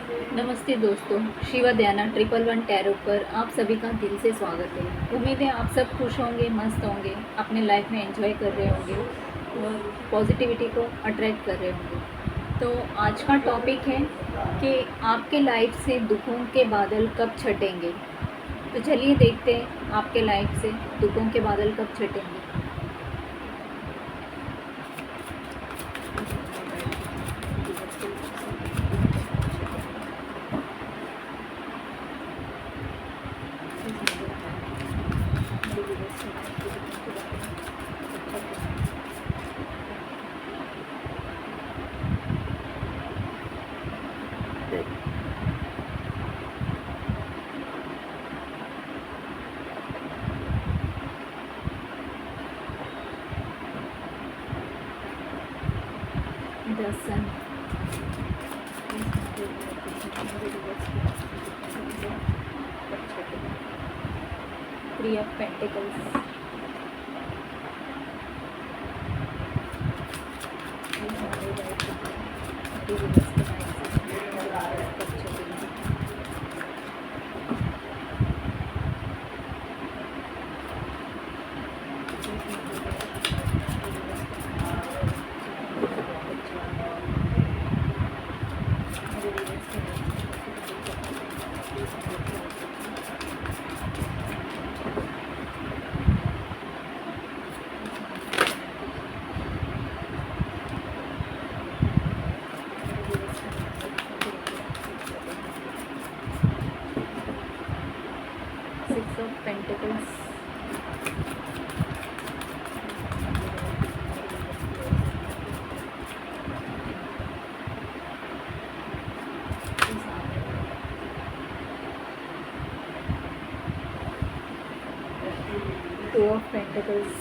नमस्ते दोस्तों, शिवा दयाना 111 टैरो पर आप सभी का दिल से स्वागत है। उम्मीद है आप सब खुश होंगे, मस्त होंगे, अपने लाइफ में एंजॉय कर रहे होंगे और पॉजिटिविटी को अट्रैक्ट कर रहे होंगे। तो आज का टॉपिक है कि आपके लाइफ से दुखों के बादल कब छटेंगे। तो चलिए देखते हैं आपके लाइफ से दुखों के बादल कब छटेंगे। The sun. 3 of Pentacles. Six of Pentacles. Two of Pentacles.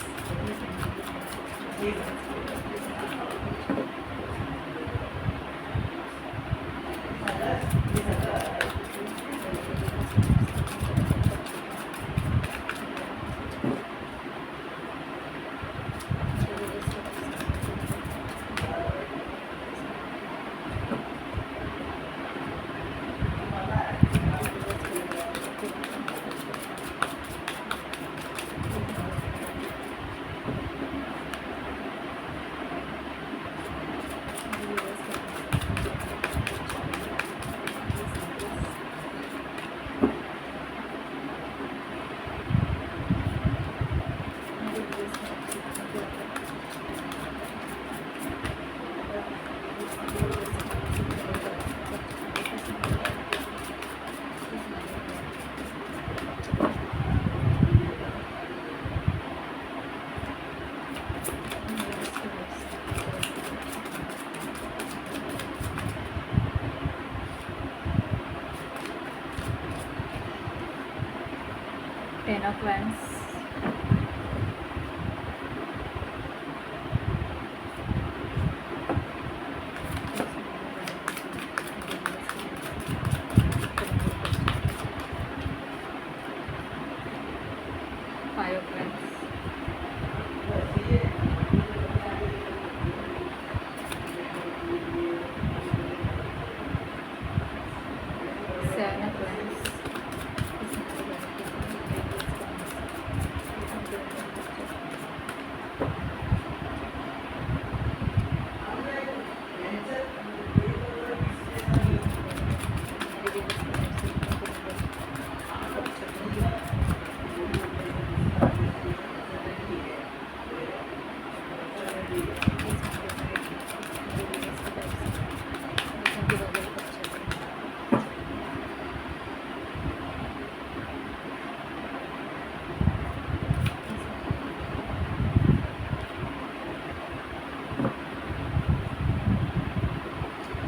Ten of Wands. Five of Wands. Seven of Wands.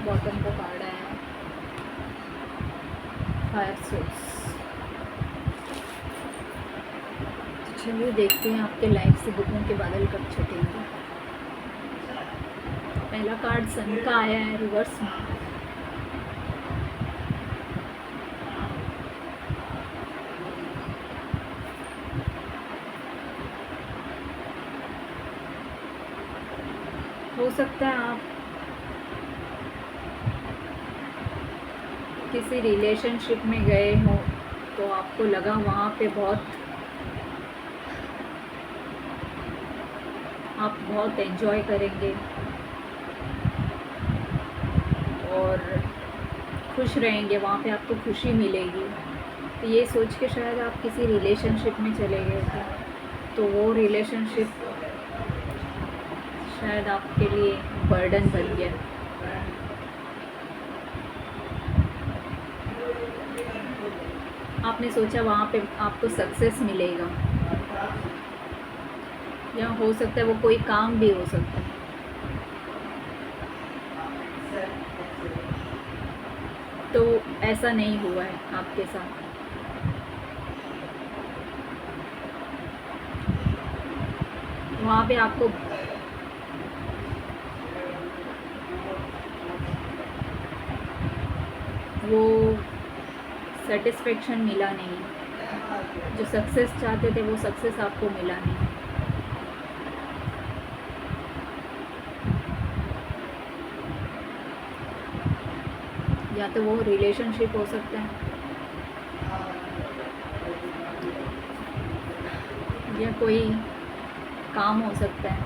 Bottom का कार्ड है फायर सोर्स। तो चलिए देखते हैं आपके लाइफ से दुखों के बादल कब छटेंगे। पहला कार्ड सन का आया है रिवर्स में। हो सकता है आप किसी रिलेशनशिप में गए हो तो आपको लगा वहाँ पे आप बहुत एंजॉय करेंगे और खुश रहेंगे, वहाँ पे आपको खुशी मिलेगी। तो ये सोच के शायद आप किसी रिलेशनशिप में चले गए थे, तो वो रिलेशनशिप शायद आपके लिए बर्डन बन गया। आपने सोचा वहाँ पे आपको सक्सेस मिलेगा, या हो सकता है वो कोई काम भी हो सकता है। तो ऐसा नहीं हुआ है आपके साथ। वहाँ पे आपको वो सेटिस्फेक्शन मिला नहीं, जो सक्सेस चाहते थे वो सक्सेस आपको मिला नहीं। या तो वो रिलेशनशिप हो सकता है, या कोई काम हो सकता है।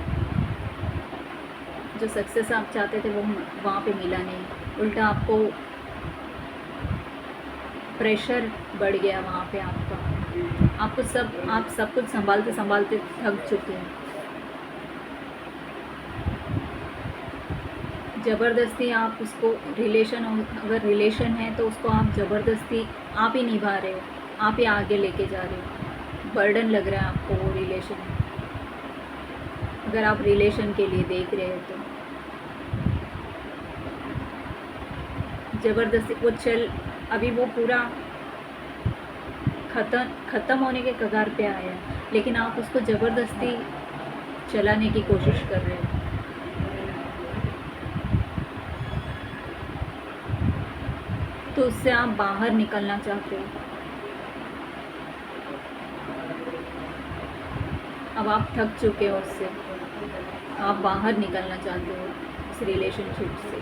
जो सक्सेस आप चाहते थे वो वहाँ पे मिला नहीं, उल्टा आपको प्रेशर बढ़ गया वहाँ पे आपका। आप सब कुछ संभालते संभालते थक चुके हैं। ज़बरदस्ती आप उसको अगर रिलेशन है तो उसको आप ज़बरदस्ती आप ही निभा रहे हो, आप ही आगे लेके जा रहे हो। बर्डन लग रहा है आपको वो रिलेशन, अगर आप रिलेशन के लिए देख रहे हो तो ज़बरदस्ती वो अभी वो पूरा ख़त्म होने के कगार पे आया है, लेकिन आप उसको ज़बरदस्ती चलाने की कोशिश कर रहे हो। तो उससे आप बाहर निकलना चाहते हो। अब आप थक चुके हो उससे, आप बाहर निकलना चाहते हो इस रिलेशनशिप से।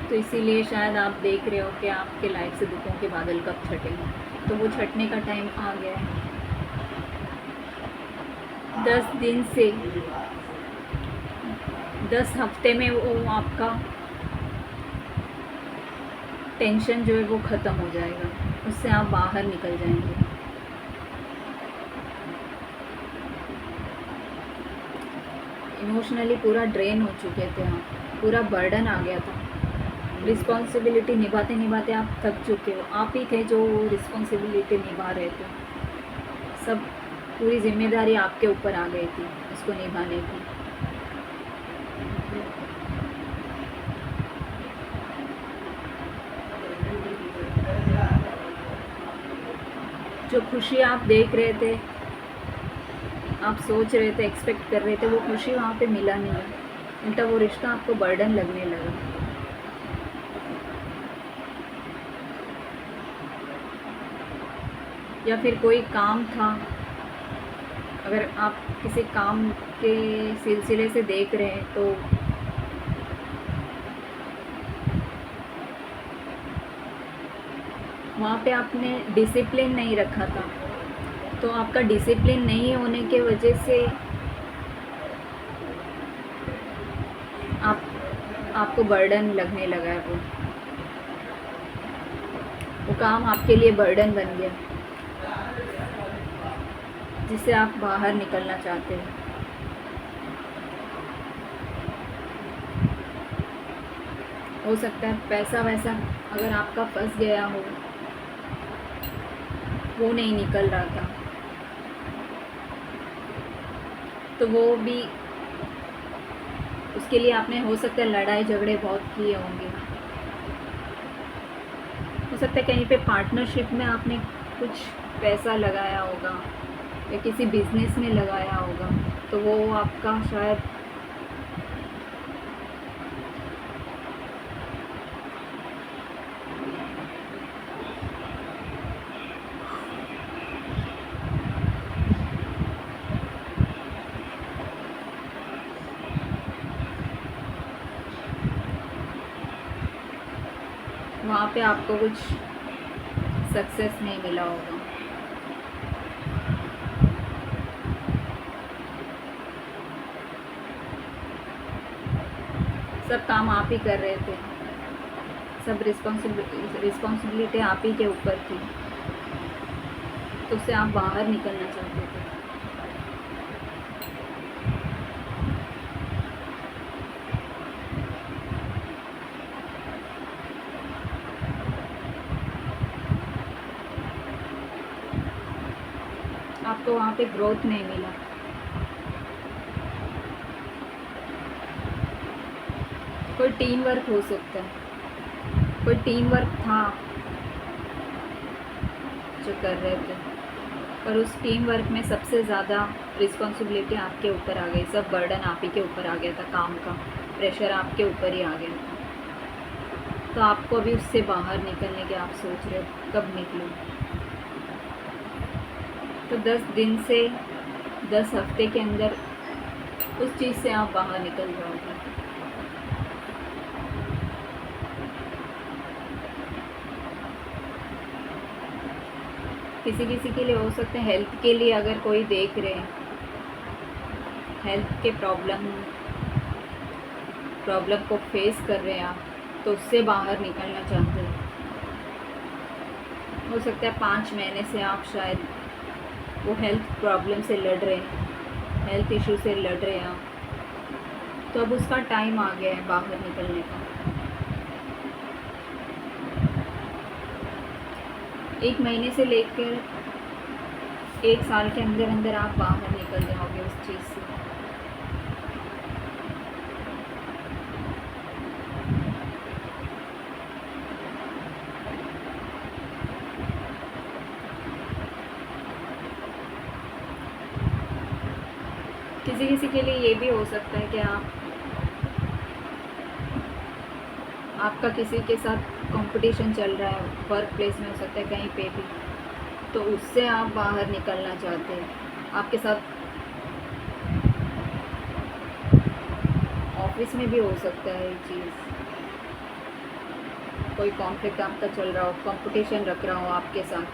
तो इसीलिए शायद आप देख रहे हो कि आपके लाइफ से दुखों के बादल कब छटेंगे। तो वो छटने का टाइम आ गया है। 10 दिन से 10 हफ्ते में वो आपका टेंशन जो है वो ख़त्म हो जाएगा, उससे आप बाहर निकल जाएंगे। इमोशनली पूरा ड्रेन हो चुके थे आप, पूरा बर्डन आ गया था। रिस्पॉन्सिबिलिटी निभाते निभाते आप थक चुके हो। आप ही थे जो रिस्पॉन्सिबिलिटी निभा रहे थे, सब पूरी जिम्मेदारी आपके ऊपर आ गई थी उसको निभाने की। जो खुशी आप देख रहे थे, आप सोच रहे थे, एक्सपेक्ट कर रहे थे, वो खुशी वहाँ पे मिला नहीं, उल्टा वो रिश्ता आपको बर्डन लगने लगा। या फिर कोई काम था, अगर आप किसी काम के सिलसिले से देख रहे हैं तो वहाँ पे आपने डिसिप्लिन नहीं रखा था, तो आपका डिसिप्लिन नहीं होने के वजह से आपको बर्डन लगने लगा है। वो काम आपके लिए बर्डन बन गया, जिससे आप बाहर निकलना चाहते हैं। हो सकता है पैसा वैसा अगर आपका फंस गया हो, वो नहीं निकल रहा था, तो वो भी उसके लिए आपने हो सकता है लड़ाई झगड़े बहुत किए होंगे। हो सकता है कहीं पे पार्टनरशिप में आपने कुछ पैसा लगाया होगा या किसी बिजनेस में लगाया होगा, तो वो आपका शायद वहाँ पे आपको कुछ सक्सेस नहीं मिला होगा। सब काम आप ही कर रहे थे, सब रिस्पॉन्सिबिलिटी आप ही के ऊपर थी, तो उससे आप बाहर निकलना चाहते थे। आपको वहाँ पे ग्रोथ नहीं मिला। कोई टीम वर्क हो सकता है, कोई टीम वर्क था जो कर रहे थे, पर उस टीम वर्क में सबसे ज़्यादा रिस्पॉन्सिबिलिटी आपके ऊपर आ गई, सब बर्डन आप ही के ऊपर आ गया था, काम का प्रेशर आपके ऊपर ही आ गया था। तो आपको अभी उससे बाहर निकलने के आप सोच रहे हो कब निकलो। तो 10 दिन से 10 हफ्ते के अंदर उस चीज़ से आप बाहर निकल जाओगे। किसी किसी के लिए हो सकता है हेल्थ के लिए, अगर कोई देख रहे हैं हेल्थ के प्रॉब्लम को फेस कर रहे हैं आप, तो उससे बाहर निकलना चाहते हैं। हो सकता है 5 महीने से आप शायद वो हेल्थ प्रॉब्लम से लड़ रहे हैं, हेल्थ इशू से लड़ रहे हैं आप, तो अब उसका टाइम आ गया है बाहर निकलने का। 1 महीने से लेकर 1 साल के अंदर अंदर आप बाहर निकल जाओगे उस चीज़ से। किसी किसी के लिए ये भी हो सकता है कि आपका किसी के साथ कंपटीशन चल रहा है, वर्क प्लेस में हो सकता है कहीं पे भी, तो उससे आप बाहर निकलना चाहते हैं। आपके साथ ऑफिस में भी हो सकता है ये चीज़, कोई कॉन्फ्लिक्ट आपका चल रहा हो, कंपटीशन रख रहा हो आपके साथ,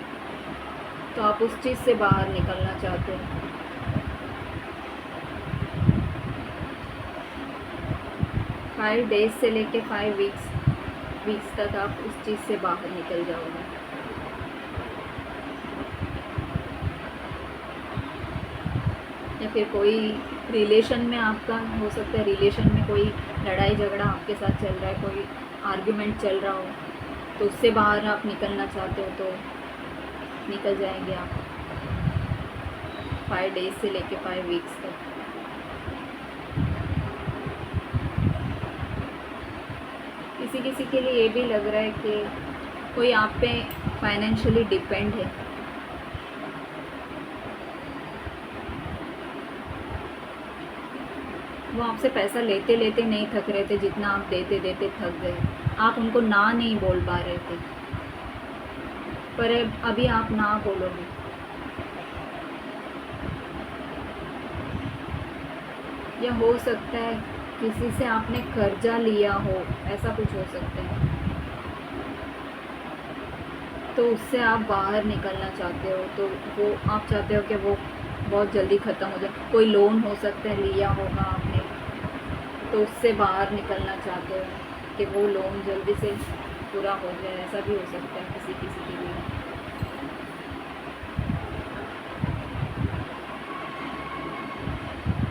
तो आप उस चीज़ से बाहर निकलना चाहते हैं। 5 डेज से लेके 5 वीक्स तक आप उस चीज़ से बाहर निकल जाओगे। या फिर कोई रिलेशन में आपका हो सकता है, रिलेशन में कोई लड़ाई झगड़ा आपके साथ चल रहा है, कोई आर्ग्यूमेंट चल रहा हो, तो उससे बाहर आप निकलना चाहते हो, तो निकल जाएंगे आप 5 डेज से लेके 5 वीक्स तक। किसी किसी के लिए ये भी लग रहा है कि कोई आप पे फाइनेंशियली डिपेंड है, वो आपसे पैसा लेते लेते नहीं थक रहे थे, जितना आप देते देते थक गए। आप उनको ना नहीं बोल पा रहे थे, पर अभी आप ना बोलोगे। या हो सकता है किसी से आपने कर्जा लिया हो, ऐसा कुछ हो सकता है, तो उससे आप बाहर निकलना चाहते हो, तो वो आप चाहते हो कि वो बहुत जल्दी ख़त्म हो जाए। कोई लोन हो सकता है लिया होगा आपने, तो उससे बाहर निकलना चाहते हो कि वो लोन जल्दी से पूरा हो जाए, ऐसा भी हो सकता है किसी किसी के लिए।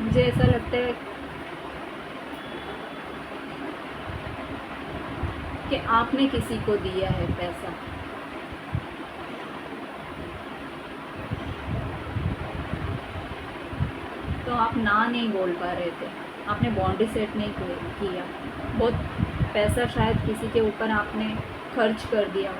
मुझे ऐसा लगता है कि आपने किसी को दिया है पैसा, तो आप ना नहीं बोल पा रहे थे, आपने बाउंड्री सेट नहीं किया। बहुत पैसा शायद किसी के ऊपर आपने खर्च कर दिया हो,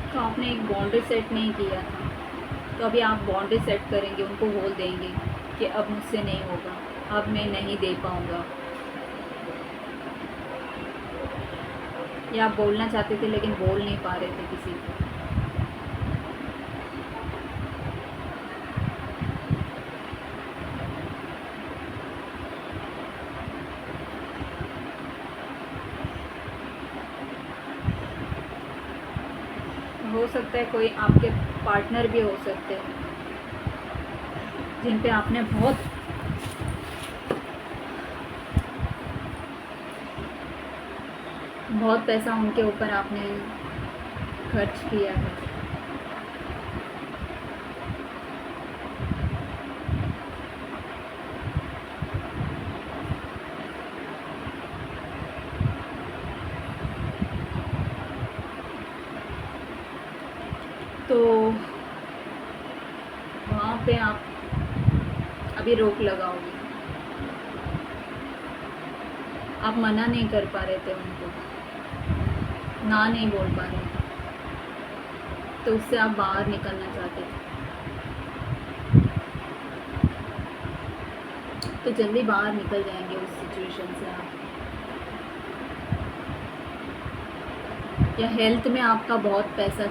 तो आपने एक बाउंड्री सेट नहीं किया था। तो अभी आप बाउंड्री सेट करेंगे, उनको बोल देंगे कि अब मुझसे नहीं होगा, अब मैं नहीं दे पाऊँगा। या आप बोलना चाहते थे लेकिन बोल नहीं पा रहे थे किसी को। हो सकता है कोई आपके पार्टनर भी हो सकते हैं जिन पे आपने बहुत पैसा उनके ऊपर आपने खर्च किया है। तो वहाँ पे आप अभी रोक लगाओगे। आप मना नहीं कर पा रहे थे उनको, ना नहीं बोल पा रहे थे, तो उससे आप बाहर निकलना चाहते थे। तो जल्दी बाहर निकल जाएंगे उस सिचुएशन से आप। या हेल्थ में आपका बहुत पैसा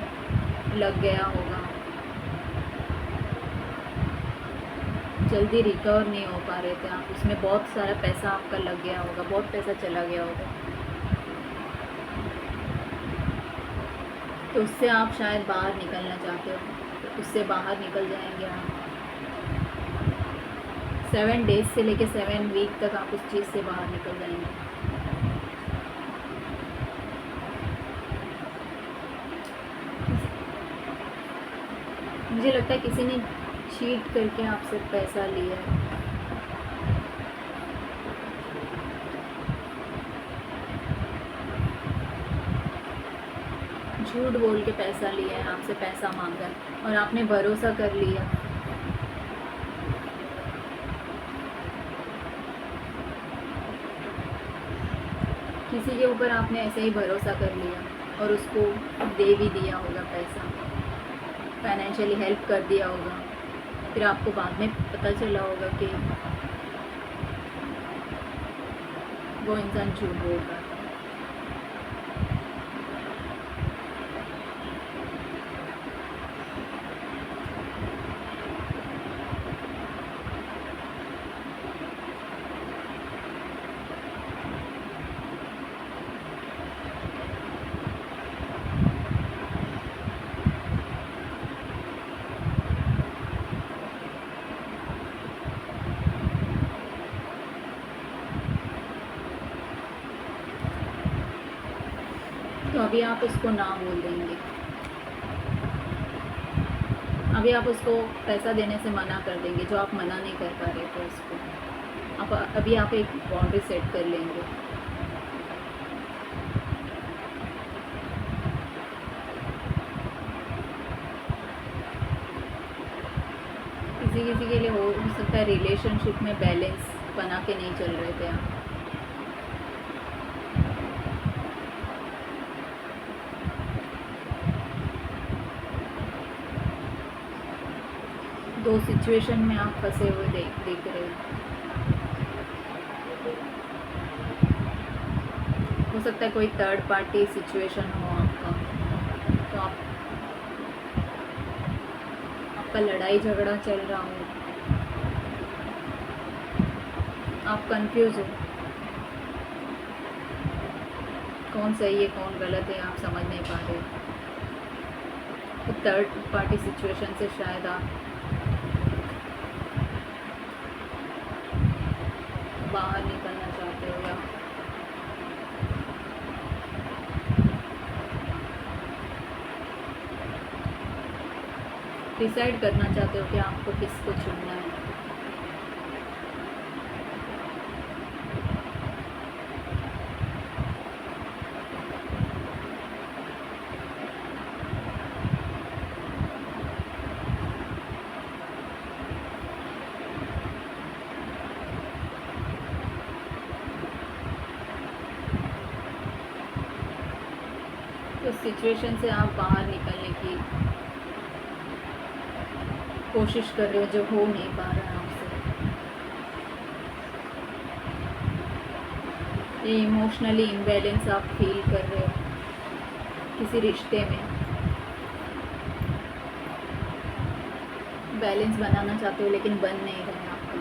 लग गया होगा, जल्दी रिकवर नहीं हो पा रहे थे आप, उसमें बहुत सारा पैसा आपका लग गया होगा, बहुत पैसा चला गया होगा। तो उससे आप शायद बाहर निकलना चाहते हो, तो उससे बाहर निकल जाएंगे आप। 7 डेज से लेके 7 वीक तक आप उस चीज़ से बाहर निकल जाएंगे। मुझे लगता है किसी ने चीट करके आपसे पैसा लिया है। झूठ बोल के पैसा लिया है, आपसे पैसा मांगा है और आपने भरोसा कर लिया। किसी के ऊपर आपने ऐसे ही भरोसा कर लिया और उसको दे भी दिया होगा पैसा, फाइनेंशियली हेल्प कर दिया होगा, फिर आपको बाद में पता चला होगा कि वो इंसान झूठ बोल रहा था। तो अभी आप उसको ना बोल देंगे, अभी आप उसको पैसा देने से मना कर देंगे, जो आप मना नहीं कर पा रहे थे उसको। अभी आप एक बाउंड्री सेट कर लेंगे। किसी किसी के लिए हो सकता है रिलेशनशिप में बैलेंस बना के नहीं चल रहे थे आप। दो सिचुएशन में आप फंसे हुए देख रहे हो। हो सकता है कोई थर्ड पार्टी सिचुएशन हो आपका, तो आपका लड़ाई झगड़ा चल रहा हो, आप कंफ्यूज हो, कौन सही है कौन गलत है आप समझ नहीं पा रहे। तो थर्ड पार्टी सिचुएशन से शायद आप बाहर निकलना चाहते हो, या डिसाइड करना चाहते हो कि आपको किसको चुनना है। तो सिचुएशन से आप बाहर निकलने की कोशिश कर रहे हो, जो हो नहीं पा रहा है आपसे। ये इमोशनली इम्बैलेंस आप फील कर रहे हो। किसी रिश्ते में बैलेंस बनाना चाहते हो लेकिन बन नहीं रहा है आपका।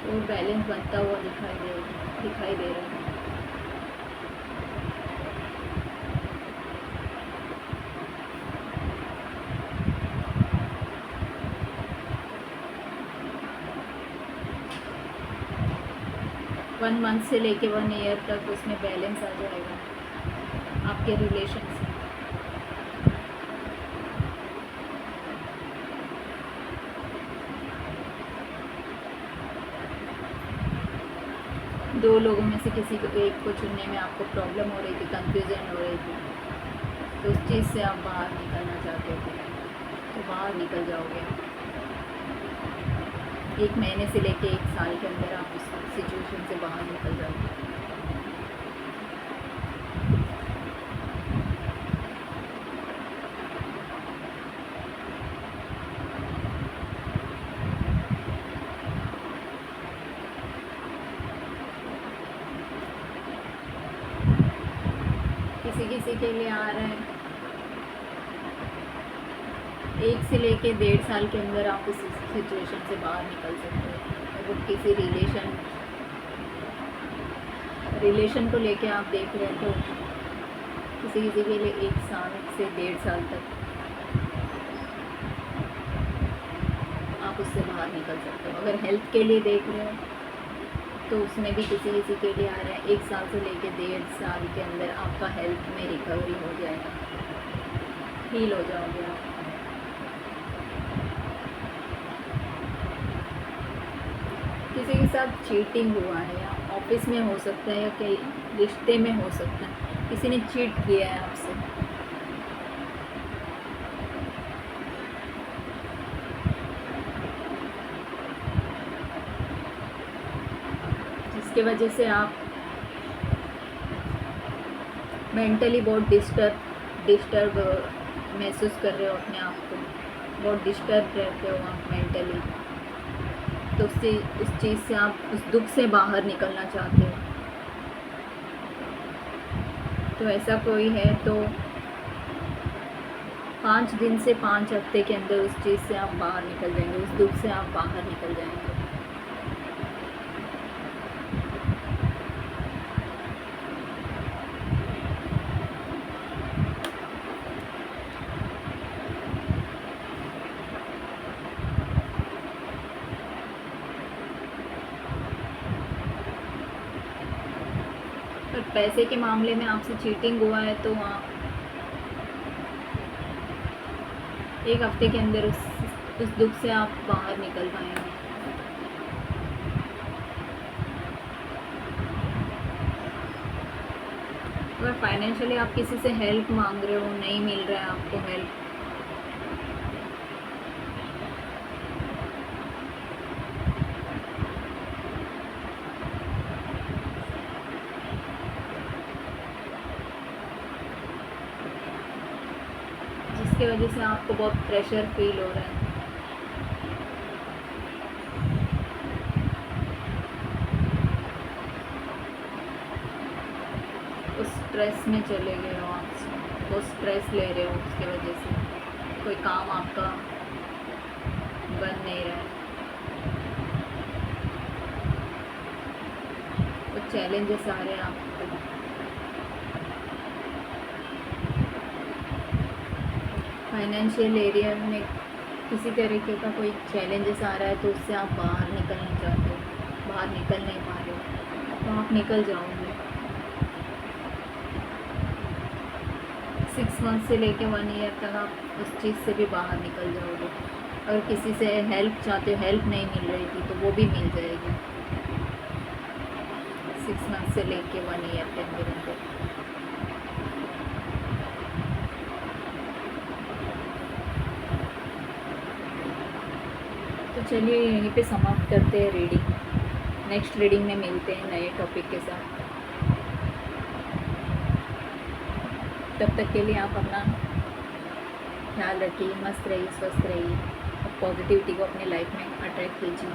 वो बैलेंस बनता हुआ दिखाई दे रहा है। वन मंथ से लेके 1 ईयर तक उसमें बैलेंस आ जाएगा आपके रिलेशन से। दो लोगों में से किसी को एक को चुनने में आपको प्रॉब्लम हो रही थी, कंफ्यूजन हो रही थी, तो उस चीज़ से आप बाहर निकलना चाहते थे, तो बाहर निकल जाओगे। 1 महीने से लेके 1 साल के अंदर आप उस सिचुएशन से बाहर निकल जाओगे। किसी के लिए आ रहा है 1 से लेके 1.5 साल के अंदर आप उस सिचुएशन से बाहर निकल सकते हो। वो किसी रिलेशन को लेके आप देख रहे हैं, तो किसी के लिए 1 साल से 1.5 साल तक आप उससे बाहर निकल सकते हो। अगर हेल्थ के लिए देख रहे हो तो उसमें भी किसी के लिए आ रहा है 1 साल से लेके 1.5 साल के अंदर आपका हेल्थ में रिकवरी हो जाएगा, हील हो जाओगे आप। किसी के साथ चीटिंग हुआ है, या ऑफिस में हो सकता है या कई रिश्ते में हो सकता है, किसी ने चीट किया है आपसे। जिसके वजह से आप मेंटली बहुत डिस्टर्ब महसूस कर रहे हो, अपने आप को बहुत डिस्टर्ब रहते हो आप मेंटली। तो उस चीज़ से आप उस दुख से बाहर निकलना चाहते हो। तो ऐसा कोई है तो 5 दिन से 5 हफ्ते के अंदर उस चीज़ से आप बाहर निकल जाएंगे, उस दुख से आप बाहर निकल जाएंगे। और पैसे के मामले में आपसे चीटिंग हुआ है तो आप 1 हफ्ते के अंदर उस दुख से आप बाहर निकल पाएंगे। अगर फाइनेंशियली आप किसी से हेल्प मांग रहे हो, नहीं मिल रहा है आपको हेल्प, जिसकी वजह से आपको बहुत प्रेशर फील हो रहा है, उस स्ट्रेस में चले गए हो आप, वो स्ट्रेस ले रहे हो, उसके वजह से कोई काम आपका बन नहीं रहा है, कुछ चैलेंजेस आ रहे हैं आपको। फाइनेंशियल एरिया में किसी तरीके का कोई चैलेंजेस आ रहा है तो उससे आप बाहर निकलना चाहते हो, बाहर निकल नहीं पा रहे हो, तो आप निकल जाओगे। 6 मंथ से लेके 1 ईयर तक आप उस चीज़ से भी बाहर निकल जाओगे। अगर किसी से हेल्प चाहते हो, हेल्प नहीं मिल रही थी, तो वो भी मिल जाएगी 6 मंथ से लेके 1 ईयर के अंदर। तो चलिए यहीं पे समाप्त करते हैं रीडिंग। नेक्स्ट रीडिंग में मिलते हैं नए टॉपिक के साथ। तब तक के लिए आप अपना ख्याल रखिए, मस्त रहिए, स्वस्थ रहिए और पॉजिटिविटी को अपने लाइफ में अट्रैक्ट कीजिए।